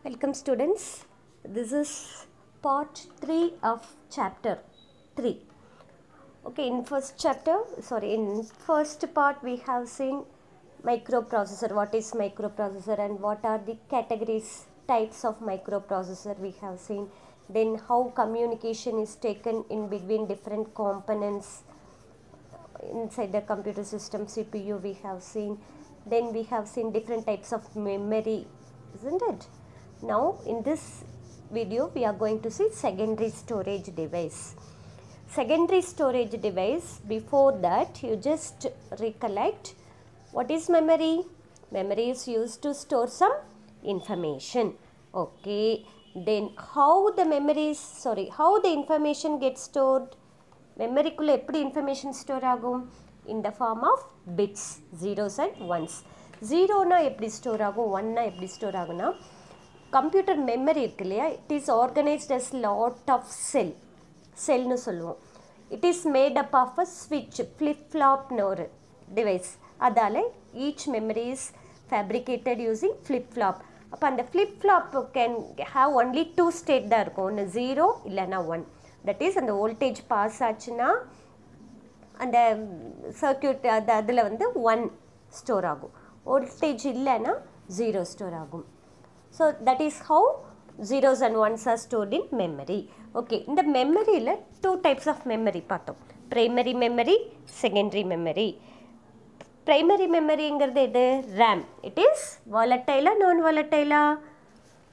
Welcome students. This is part 3 of chapter 3. Okay, in first part we have seen microprocessor, what is microprocessor and what are the categories, types of microprocessor we have seen. Then how communication is taken in between different components inside the computer system, CPU we have seen. Then we have seen different types of memory, isn't it? Now in this video we are going to see secondary storage device. Secondary storage device, before that you just recollect what is memory. Memory is used to store some information. Okay, then how the information gets stored. Memory kulla eppadi information store agum? In the form of bits, zeros and ones. Zero na eppadi store agum, one na eppadi store aguna. Computer memory irukku illaya, it is organized as lot of cell nu solluvom. It is made up of a switch, flip flop nor device. Adale each memory is fabricated using flip flop. Appo and flip flop can have only two state da irukum, one 0 illana 1. That is, and the voltage pass ஆச்சுன்னா அந்த circuit அதில் வந்து 1 store ஆகும், voltage இல்லைன்னா 0 store ஆகும். So that is how zeros and ones are stored in memory. Okay, இந்த மெமரியில் 2 types of memory பார்த்தோம். Primary memory, secondary memory. Primary மெமரிங்கிறது எது? RAM. இட் இஸ் வாலட்டைலா நான் வாலட்டைலா?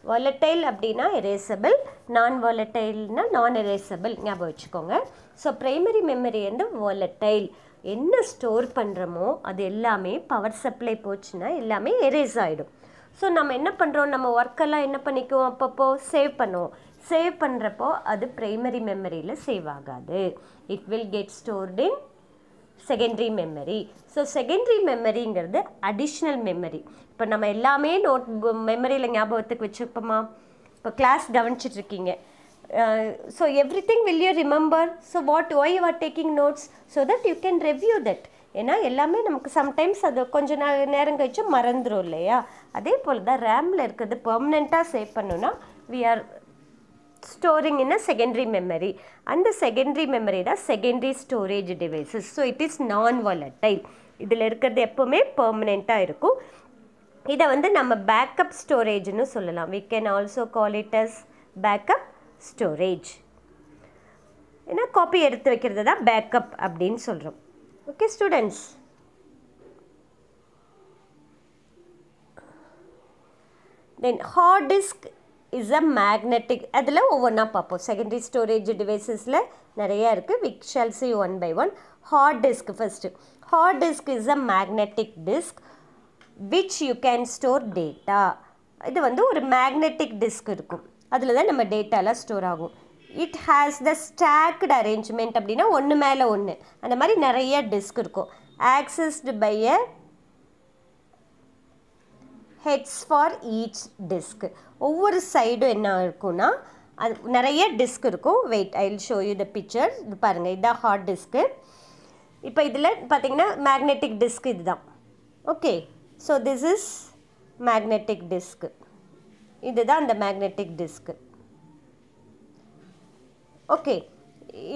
வாலட்டைல் அப்படின்னா எரேசபிள், நான் வாலட்டைல்னா நான் எரேசபிள், ஞாபகம் வச்சுக்கோங்க. ஸோ ப்ரைமரி மெமரி வந்து வாலட்டைல். என்ன ஸ்டோர் பண்ணுறோமோ அது எல்லாமே பவர் சப்ளை போச்சுன்னா எல்லாமே எரேஸ் ஆகிடும். ஸோ நம்ம என்ன பண்ணுறோம், நம்ம ஒர்க்கெல்லாம் என்ன பண்ணிக்குவோம், அப்பப்போ சேவ் பண்ணுவோம். சேவ் பண்ணுறப்போ அது ப்ரைமரி மெமரியில் சேவ் ஆகாது. It will get stored in secondary memory. So secondary மெமரிங்கிறது அடிஷ்னல் மெமரி. இப்போ நம்ம எல்லாமே மெமரியில் ஞாபகத்துக்கு வச்சுப்போமா? இப்போ கிளாஸ் கவனிச்சிட்ருக்கீங்க. So everything will you remember. So why you are taking notes so that you can review that. ஏன்னா எல்லாமே நமக்கு சம்டைம்ஸ் அது கொஞ்சம் நேரம் கழிச்சு மறந்துடும் இல்லையா? அதே போல் தான் ரேமில் இருக்கிறது பெர்மனெண்ட்டாக சேவ் பண்ணணுன்னா we are storing in a secondary memory, and the secondary memory da secondary storage devices. So it is non volatile. இதில் இருக்கிறது எப்போவுமே பெர்மனெண்ட்டாக இருக்கும். இதை வந்து நம்ம பேக்கப் ஸ்டோரேஜ்னு சொல்லலாம். we can also call it as backup storage. ஏன்னா காப்பி எடுத்து வைக்கிறது தான் பேக்கப் அப்படின்னு சொல்கிறோம். Okay students, then hard disk is a magnetic. அதில் ஒவ்வொன்றா பார்ப்போம். செகண்டரி ஸ்டோரேஜ் டிவைசஸில் நிறையா இருக்குது. we shall see one by one. hard disk first. hard disk is a magnetic disk which you can store data. இது வந்து ஒரு மேக்னெட்டிக் டிஸ்க் இருக்கும், அதில் தான் நம்ம டேட்டாலாம் ஸ்டோர் ஆகும். it has the stacked arrangement. அப்படின்னா ஒன்று மேலே ஒன்று அந்த மாதிரி நிறைய டிஸ்க் இருக்கும். accessed by a heads for each disk. ஒவ்வொரு சைடும் என்ன இருக்குன்னா அது நிறைய டிஸ்க் இருக்கும். Wait, I will show you the picture. இது பாருங்கள், இதுதான் ஹார்ட் டிஸ்க்கு. இப்போ இதில் பார்த்தீங்கன்னா மேக்னெட்டிக் டிஸ்க் இதுதான். Okay, so this is magnetic disk. இதுதான் அந்த மேக்னெட்டிக் டிஸ்க்கு. ஓகே,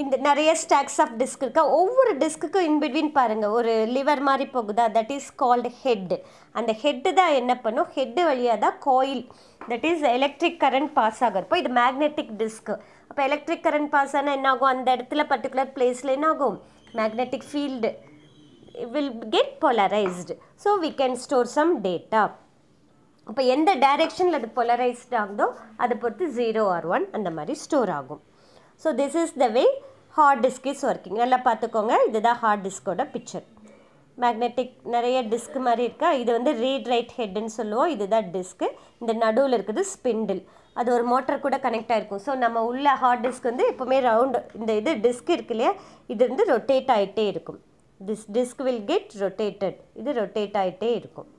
இந்த நிறைய ஸ்டாக்ஸ் ஆஃப் டிஸ்க் இருக்கா. ஒவ்வொரு டிஸ்க்குக்கும் இன்பிட்வீன் பாருங்கள் ஒரு லிவர் மாதிரி போகுதா, தட் இஸ் கால்டு ஹெட். அந்த ஹெட்டு தான் என்ன பண்ணும், ஹெட்டு வழியாக தான் coil, that is electric current pass ஆகிறப்போ இது மேக்னெட்டிக் டிஸ்க்கு. அப்போ எலக்ட்ரிக் கரண்ட் பாஸ் ஆனால் என்ன ஆகும், அந்த இடத்துல பர்டிகுலர் பிளேஸில் என்ன ஆகும், magnetic field will get polarised. So we can store some data. அப்போ எந்த டைரெக்ஷனில் அது போலரைஸ்ட் ஆகுதோ அதை பொறுத்து 0 or 1 அந்த மாதிரி ஸ்டோர் ஆகும். So this is the way hard disk is working. நல்லா பார்த்துக்கோங்க, இதுதான் ஹார்ட் டிஸ்கோட பிக்சர். மேக்னெட்டிக் நிறைய டிஸ்க் மாதிரி இருக்கா. இது வந்து ரீட் ரைட் ஹெட்டுன்னு சொல்லுவோம். இதுதான் டிஸ்க்கு. இந்த நடுவில் இருக்குது ஸ்பிண்டில், அது ஒரு மோட்டர் கூட கனெக்ட் ஆகிருக்கும். ஸோ நம்ம உள்ள ஹார்ட் டிஸ்க் வந்து எப்போவுமே ரவுண்டு, இந்த இது டிஸ்க் இருக்கு இல்லையா, இது வந்து ரொட்டேட் ஆகிட்டே இருக்கும். This disk will get rotated. இது ரொட்டேட் ஆகிட்டே இருக்கும்.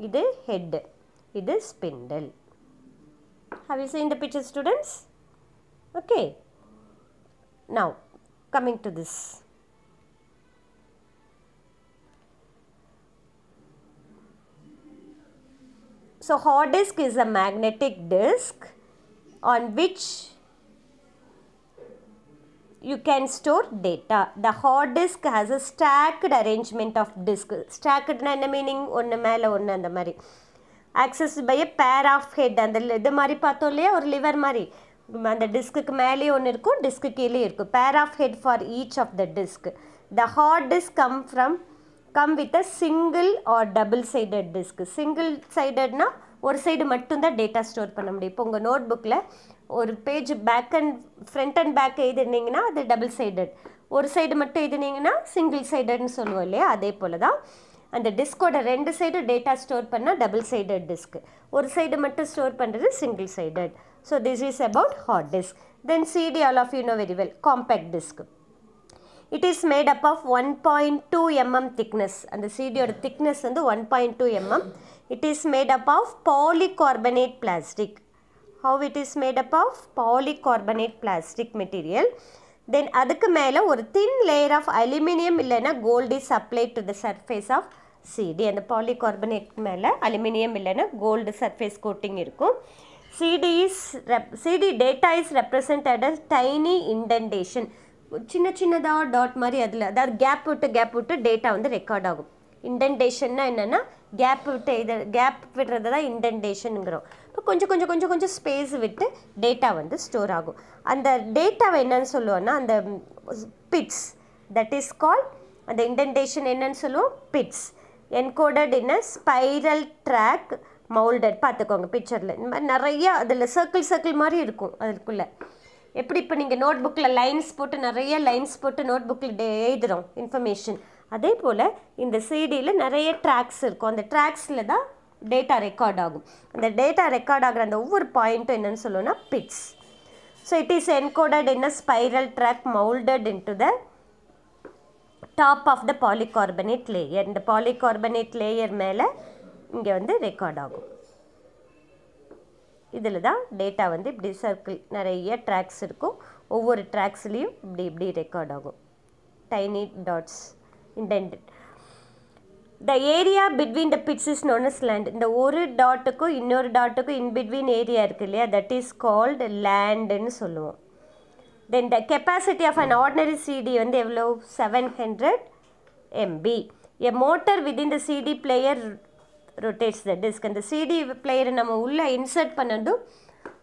இது ஹெட்டு, இது spindle. Have you seen the picture students? Okay, now coming to this. So hard disk is a magnetic disk on which you can store data. The hard disk has a stacked arrangement of disk. Stacked na enna meaning one mela one and mari. Accessed by a pair of head and the mari pathole or liver mari. And the disk மேலே ஒன்று இருக்கும், disk கீழே இருக்கும். Pair of head for each of the disk. The hard disk come with a single or double sided disk. Single sided na ஒரு side மட்டும்தான் data store பண்ண முடியும். இப்போ உங்கள் நோட் புக்கில் ஒரு page back and front and back எழுதினீங்கன்னா அது டபுள் சைடட், ஒரு சைடு மட்டும் எழுதினீங்கன்னா சிங்கிள் சைடட்னு சொல்லுவோம் இல்லையா, அதே போல் தான் அந்த டிஸ்கோட ரெண்டு சைடு டேட்டா ஸ்டோர் பண்ணால் டபுள் சைடட் டிஸ்க், ஒரு சைடு மட்டும் ஸ்டோர் பண்ணுறது single sided. So this is about hard disk. Then CD, all of you know very well, compact disk. It is made up of 1.2 mm thickness. And the CD or thickness is 1.2 mm. It is made up of polycarbonate plastic. How it is made up of? Polycarbonate plastic material. Then adukku mela or thin layer of aluminum illana gold is applied to the surface of CD. And the polycarbonate mela aluminum illana gold surface coating irukkum. CD data is represented as tiny indentation. சின்ன சின்னதாக dot மாதிரி அதில், அதாவது gap விட்டு data வந்து record ஆகும். இண்டென்டேஷன்னா என்னென்னா gap விட்டு கேப் விடுறது தான் இண்டென்டேஷனுங்கிறோம். இப்போ கொஞ்சம் ஸ்பேஸ் விட்டு டேட்டா வந்து ஸ்டோர் ஆகும். அந்த டேட்டாவை என்னன்னு சொல்லுவோன்னா அந்த பிட்ஸ், தட் இஸ் கால்ட், அந்த இண்டென்டேஷன் என்னன்னு சொல்லுவோம் bits. Encoded in a spiral track moulded. பார்த்துக்கோங்க பிக்சரில் இந்த மாதிரி நிறையா அதில் சர்க்கிள் மாதிரி இருக்கும். அதுக்குள்ளே எப்படி இப்போ நீங்கள் நோட் புக்கில் லைன்ஸ் போட்டு நிறைய லைன்ஸ் போட்டு நோட் புக்கில் எழுதுகிறோம் இன்ஃபர்மேஷன், அதே போல் இந்த சிடியில் நிறைய ட்ராக்ஸ் இருக்கும். அந்த ட்ராக்ஸில் தான் டேட்டா ரெக்கார்ட் ஆகும். அந்த டேட்டா ரெக்கார்ட் ஆகிற அந்த ஒவ்வொரு பாயிண்ட்டும் என்னென்னு சொல்லுவோன்னா pits. So it is encoded in a spiral track moulded into the top of the polycarbonate layer. இந்த பாலிகார்பனேட் லேயர் மேலே இங்கே வந்து ரெக்கார்ட் ஆகும். இதில் தான் டேட்டா வந்து இப்படி சர்க்கிள் நிறைய ட்ராக்ஸ் இருக்கும். ஒவ்வொரு ட்ராக்ஸ்லேயும் இப்படி ரெக்கார்ட் ஆகும். Tiny dots indented. The area between the pits is known as land. இந்த ஒரு டாட்டுக்கும் இன்னொரு டாட்டுக்கும் இன்பிட்வீன் ஏரியா இருக்குது இல்லையா, தட் இஸ் கால்டு லேண்டுன்னு சொல்லுவோம். Then the capacity of an ordinary CD வந்து எவ்வளோ? 700 MB. A motor within the CD player rotates the disk. அந்த சிடி பிளேயரை நம்ம உள்ளே இன்சர்ட் பண்ணதும்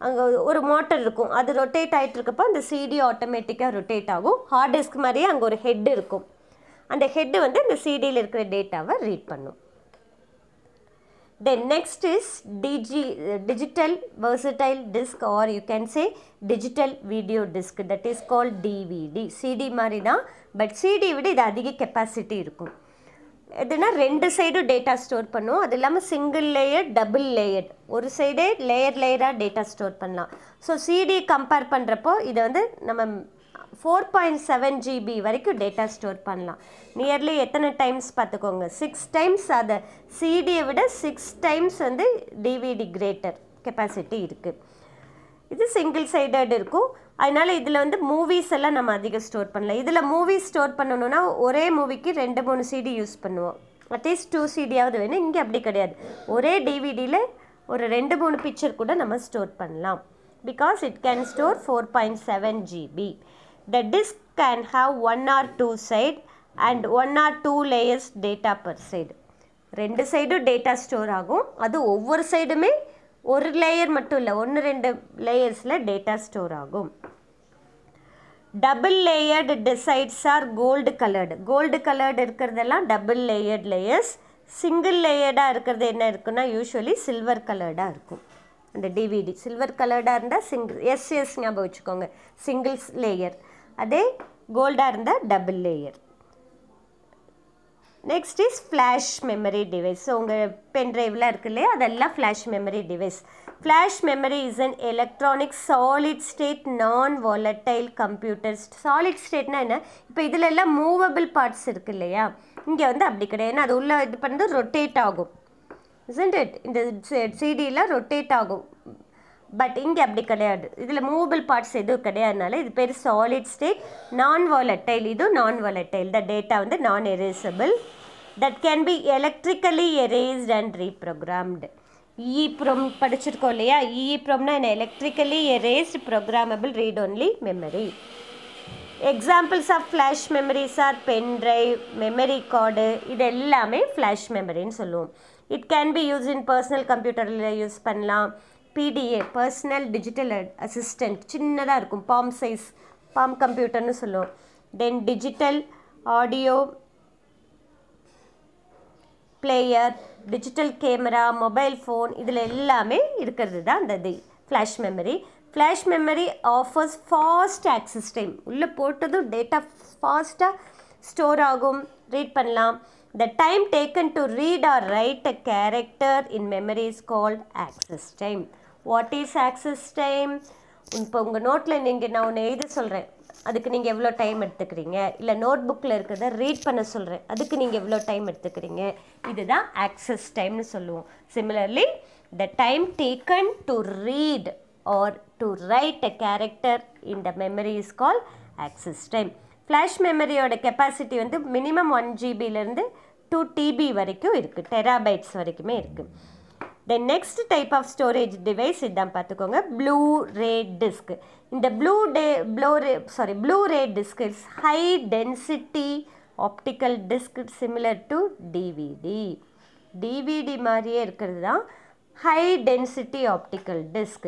அங்கே ஒரு மோட்டர் இருக்கும், அது ரொட்டேட் ஆகிட்டு இருக்கப்போ அந்த சிடி ஆட்டோமேட்டிக்காக ரொட்டேட் ஆகும். ஹார்ட் டிஸ்க் மாதிரியே அங்கே ஒரு ஹெட் இருக்கும். அந்த ஹெட்டு வந்து இந்த சிடியில் இருக்கிற டேட்டாவை ரீட் பண்ணும். Then next is digital versatile disk, or you can say digital video disk, that is called DVD. CD மாதிரி தான், பட் சிடி விட இது அதிக கெப்பாசிட்டி இருக்கும். எதுனா ரெண்டு சைடும் டேட்டா ஸ்டோர் பண்ணும். அது இல்லாமல் சிங்கிள் லேயர், டபுள் லேயர், ஒரு சைடே லேயராக டேட்டா ஸ்டோர் பண்ணலாம். ஸோ சிடி கம்பேர் பண்ணுறப்போ இதை வந்து நம்ம 4.7 GB வரைக்கும் டேட்டா ஸ்டோர் பண்ணலாம். நியர்லி எத்தனை டைம்ஸ் பார்த்துக்கோங்க, 6 டைம்ஸ். அதை சிடியை விட 6 டைம்ஸ் வந்து டிவிடி கிரேட்டர் கெப்பாசிட்டி இருக்குது. இது சிங்கிள் சைடட் இருக்கும். அதனால் இதில் வந்து மூவிஸ் எல்லாம் நம்ம அதிகம் ஸ்டோர் பண்ணலாம். இதில் மூவிஸ் ஸ்டோர் பண்ணணுன்னா ஒரே மூவிக்கு 2-3 CD யூஸ் பண்ணுவோம். அட்லீஸ்ட் 2 CDயாவது வேணும். இங்கே அப்படி கிடையாது. ஒரே டிவிடியில் ஒரு 2-3 பிக்சர் கூட நம்ம ஸ்டோர் பண்ணலாம். Because it can store 4.7 GB. The disk can have 1 or 2 side and 1 or 2 layers data per side. ரெண்டு சைடும் டேட்டா ஸ்டோர் ஆகும். அது ஒவ்வொரு சைடுமே ஒரு லேயர் மட்டும் இல்லை, 1-2 லேயர்ஸில் டேட்டா ஸ்டோர் ஆகும். Double layered sides are gold coloured. Gold coloured இருக்கிறதெல்லாம் டபுள் லேயர்டு லேயர்ஸ். சிங்கிள் லேயர்டாக இருக்கிறது என்ன இருக்குன்னா யூஸ்வலி சில்வர் கலர்டாக இருக்கும். அந்த டிவிடி சில்வர் கலர்டாக இருந்தால் எஸ் ஞாபகம் வச்சுக்கோங்க, சிங்கிள்ஸ் லேயர். அதே கோல்டாக இருந்தால் double layer. Next is flash memory device. So உங்கள் பென்ட்ரைவ்லாம் இருக்கு இல்லையா, அதெல்லாம் flash memory device. Flash memory is an electronic solid state non volatile computers. Solid ஸ்டேட்னா என்ன? இப்போ இதில் எல்லாம் மூவபிள் பார்ட்ஸ் இருக்குது இல்லையா, இங்கே வந்து அப்படி கிடையாது. ஏன்னா அது உள்ளே இது பண்ணது ரொட்டேட் ஆகும், isn't it? இந்த சிடியில் ரொட்டேட் ஆகும். பட் இங்கே அப்படி கிடையாது. இதில் மூவபிள் பார்ட்ஸ் எதுவும் கிடையாதுனால இது பேர் சாலிட் ஸ்டேட் நான் வாலட்டைல். இதுவும் நான் வாலட்டைல். த டேட்டா வந்து non erasable. That can be electrically erased and reprogrammed. EEPROM படிச்சிருக்கோம் இல்லையா? EEPROMனா என்ன? Electrically erased programmable read only memory. Examples of flash memories are pen drive, memory card, இது எல்லாமே ஃப்ளாஷ் மெமரின்னு சொல்லுவோம். It can be use in personal கம்ப்யூட்டரில் யூஸ் பண்ணலாம். PDA பர்சனல் டிஜிட்டல் அசிஸ்டன்ட் சின்னதாக இருக்கும், பாம் சைஸ், பாம் கம்ப்யூட்டர்னு சொல்லுவோம். Then digital audio player, digital camera, mobile phone, இதில் எல்லாமே இருக்கிறது தான் அந்த flash memory. Flash memory offers fast access time. உள்ளே போட்டதும் டேட்டா ஃபாஸ்ட்டாக ஸ்டோர் ஆகும், ரீட் பண்ணலாம். The time taken to read or write a character in memory is called access time. What is access time? இப்போ உங்கள் நோட்டில் நான் ஒன்று எழுத சொல்கிறேன், அதுக்கு நீங்கள் எவ்வளோ டைம் எடுத்துக்கிறீங்க? இல்லை நோட் புக்கில் இருக்கிறத ரீட் பண்ண சொல்கிறேன், அதுக்கு நீங்கள் எவ்வளோ டைம் எடுத்துக்கிறீங்க? இதுதான் ஆக்சஸ் டைம்னு சொல்லுவோம். Similarly the time taken to read or to write a character in the memory is call access time. Flash மெமரியோட கெப்பாசிட்டி வந்து மினிமம் 1 GB to 2 TB வரைக்கும் இருக்குது, டெராபைட்ஸ் வரைக்குமே இருக்குது. The next type of storage device இதான் பார்த்துக்கோங்க, Blu-ray disk. இந்த Blu-ray disk is high density optical disk similar to DVD. DVD மாதிரியே இருக்கிறது தான் high density optical disk.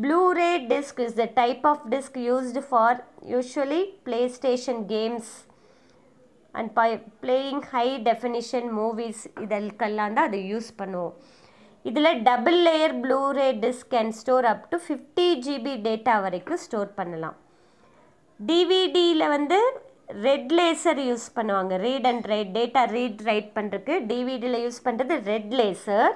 Blu-ray disk is the type of disk used for usually PlayStation games and playing high definition movies. இதற்கெல்லாம் தான் அதை use பண்ணுவோம். இதில் double layer Blu ray disk can store up to 50 GB data வரைக்கும் store பண்ணலாம். டிவிடியில் வந்து red laser use பண்ணுவாங்க, read and write, data read write பண்ணுறதுக்கு டிவிடியில் யூஸ் பண்ணுறது ரெட் லேசர்.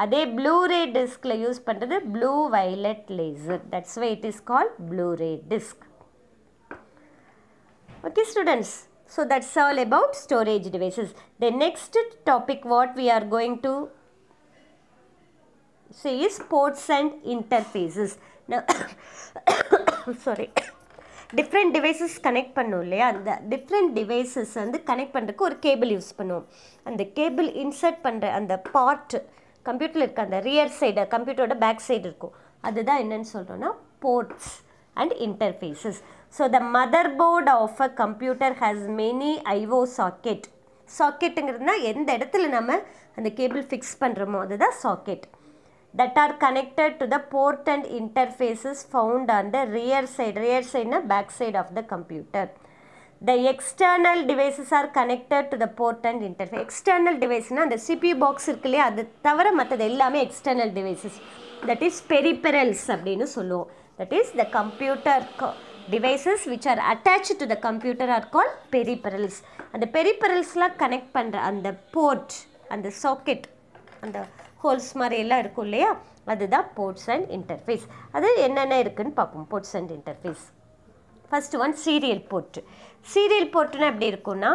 அதே ப்ளூரே டிஸ்கில் யூஸ் பண்ணுறது blue violet laser. That's why it is called Blu ray disk. Okay students, so that's all about storage devices. The next topic what we are going to see is ports and interfaces. Now sorry, different devices connect பண்ணோம் இல்லையா, அந்த different devices வந்து connect பண்ணுறதுக்கு ஒரு cable use பண்ணுவோம். அந்த cable insert பண்ணுற அந்த பார்ட் கம்ப்யூட்டரில் இருக்க அந்த ரியர் சைடு, கம்ப்யூட்டரோட பேக் சைடு இருக்கும், அதுதான் என்னன்னு சொல்கிறோன்னா ports and interfaces. So the motherboard of a computer has many IO socket. Socketங்கிறதுனா எந்த இடத்துல நம்ம அந்த கேபிள் ஃபிக்ஸ் பண்ணுறோமோ அதுதான் socket. That are connected to the port and interfaces found on the rear side. Rear side na back side of the computer. The external devices are connected to the port and interface. External device na the CPU box irukku இல்லையா, அது தவிர மற்றது எல்லாமே external devices. That is peripherals அப்படின்னு சொல்லுவோம். That is the computer devices which are attached to the computer are called peripherals. அந்த peripheralsலாம் connect பண்ணுற அந்த போர்ட், அந்த சாக்கெட், அந்த ஹோல்ஸ் மாதிரி எல்லாம் இருக்கும் இல்லையா, அதுதான் போர்ட்ஸ் அண்ட் இன்டர்ஃபேஸ். அது என்னென்ன இருக்குதுன்னு பார்ப்போம். Ports and interface. First one serial port. Serial போர்ட்டுன்னா எப்படி இருக்குன்னா,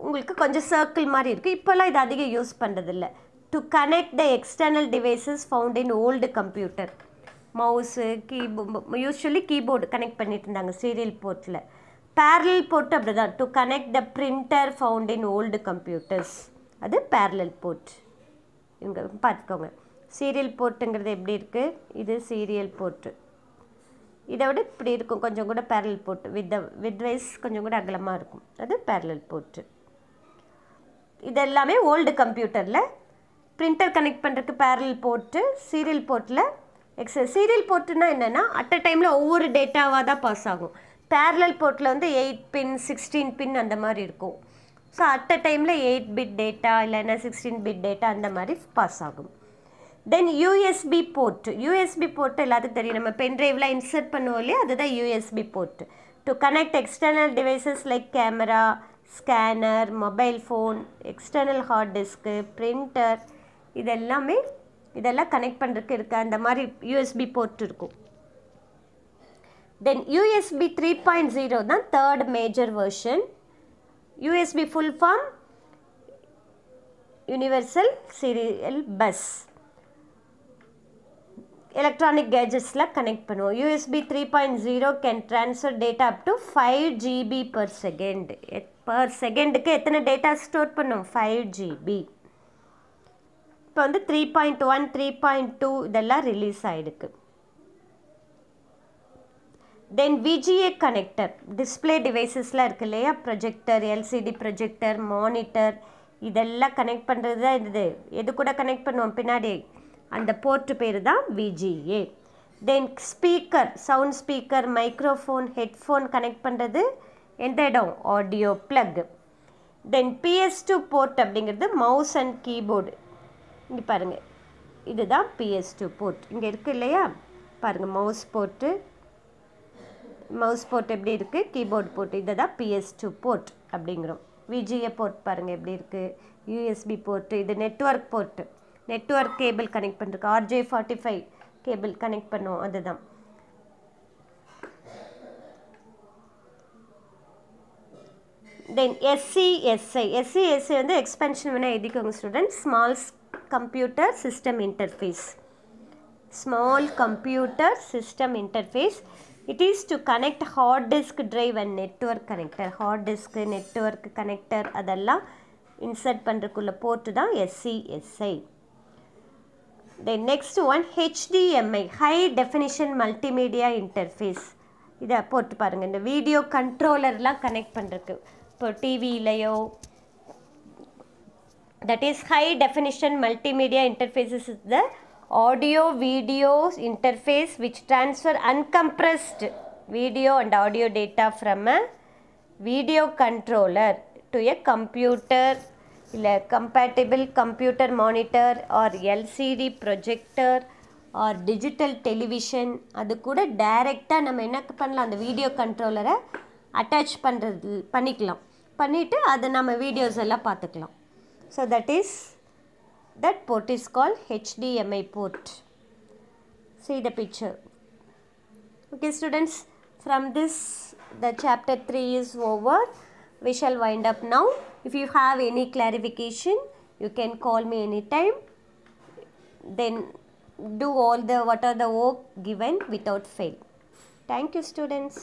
உங்களுக்கு கொஞ்சம் சர்க்கிள் மாதிரி இருக்குது, இப்போல்லாம் இது அதிகம் யூஸ் பண்ணுறதில்ல. To connect the external devices found in old computer, mouse, usually keyboard connect பண்ணிட்டு இருந்தாங்க சீரியல் போர்ட்டில். பேரலல் போர்ட் அப்படி தான், to connect the printer found in old computers, அது பேரலல் போர்ட். இவங்க பார்த்துக்கோங்க, சீரியல் போர்ட்டுங்கிறது எப்படி இருக்குது, இது சீரியல் போர்ட்டு, இதை விட இப்படி இருக்கும் கொஞ்சம் கூட பேரலல் போர்ட்டு, வித் வைஸ் கொஞ்சம் கூட அகலமாக இருக்கும், அது பேரலல் போர்ட்டு. இது எல்லாமே ஓல்டு கம்ப்யூட்டரில் பிரிண்டர் கனெக்ட் பண்ணுறதுக்கு பேரலல் போர்ட்டு. சீரியல் போர்ட்டில் சீரியல் போர்ட்டுன்னா என்னென்னா அட் அ டைமில் ஒவ்வொரு டேட்டாவாக தான் பாஸ் ஆகும். பேரலல் போர்ட்டில் வந்து 8 பின் 16 பின் அந்த மாதிரி இருக்கும். ஸோ அட் அ டைமில் 8 பிட் டேட்டா இல்லைன்னா 16 பிட் டேட்டா அந்த மாதிரி பாஸ் ஆகும். தென் யூஎஸ்பி போர்ட். யூஎஸ்பி போர்ட் எல்லாத்துக்கும் தெரியும், நம்ம பென்ட்ரைவில் இன்சர்ட் பண்ணுவோம் இல்லையா, அதுதான் USB board. To connect external devices like camera, scanner, mobile phone, external hard disc, printer, இதெல்லாம் கனெக்ட் பண்ணுறதுக்கு இருக்க அந்த மாதிரி யூஎஸ்பி போர்ட் இருக்கும். தென் யூஎஸ்பி 3.0 தான் third major version. USB full form universal serial bus. Electronic கேஜெட்ஸில் கனெக்ட் பண்ணுவோம். USB 3.0 can transfer data up to 5 GB per second. Per செகண்டுக்கு எத்தனை டேட்டா ஸ்டோர் பண்ணும்? 5 GB. இப்போ வந்து 3.1 3.2 இதெல்லாம் ரிலீஸ் ஆகிருக்கு. தென் VGA கனெக்டர் டிஸ்பிளே டிவைசஸ்லாம் இருக்குது இல்லையா, ப்ரொஜெக்டர், LCD ப்ரொஜெக்டர், மானிட்டர், இதெல்லாம் கனெக்ட் பண்ணுறது தான் இது. எது கூட கனெக்ட் பண்ணுவோம் பின்னாடி, அந்த போர்ட்டு பேர் தான் VGA. Then speaker, sound speaker, microphone, headphone connect பண்ணுறது எந்த இடம், audio plug. Then PS2 port அப்படிங்கிறது மவுஸ் அண்ட் கீபோர்டு. இங்கே பாருங்கள், இதுதான் PS2 போர்ட். இங்கே இருக்குது இல்லையா, பாருங்கள் மவுஸ் போர்ட்டு, மவுஸ் போர்ட் எப்படி இருக்குது, கீபோர்டு போர்ட், இதை தான் PS2 போர்ட் அப்படிங்கிறோம். VGA போர்ட் பாருங்கள் எப்படி இருக்குது, USB போர்ட்டு, இது network port, network cable connect பண்ணுறதுக்கு RJ45 கேபிள் கனெக்ட் பண்ணுவோம், அதுதான். தென் SCSI வந்து எக்ஸ்பென்ஷன் வேணால் எழுதிக்கோங்க students. Small computer system interface, small computer system interface. It is to connect hard disk drive and network connector. hard disk, network connector அதெல்லாம் insert பண்ணுறதுக்குள்ள board தான் SCSI. Then next one HDMI, high definition multimedia interface. இதை போட்டு பாருங்கள், இந்த video கண்ட்ரோலர்லாம் connect பண்ணுறதுக்கு, இப்போ டிவிலையோ, that is high definition multimedia interfaces is the audio video interface which transfer uncompressed video and audio data from a video controller to a computer, இல்லை compatible computer monitor or LCD projector or digital television. அது கூட டைரெக்டாக நம்ம என்ன பண்ணலாம், அந்த video கண்ட்ரோலரை attach பண்ணிக்கலாம், பண்ணிவிட்டு அதை நம்ம வீடியோஸ் எல்லாம் பார்த்துக்கலாம். So that port is called HDMI port. See the picture. Okay students, from this the chapter 3 is over. We shall wind up now. If you have any clarification, you can call me anytime. Then do all the what are the work given without fail. Thank you students.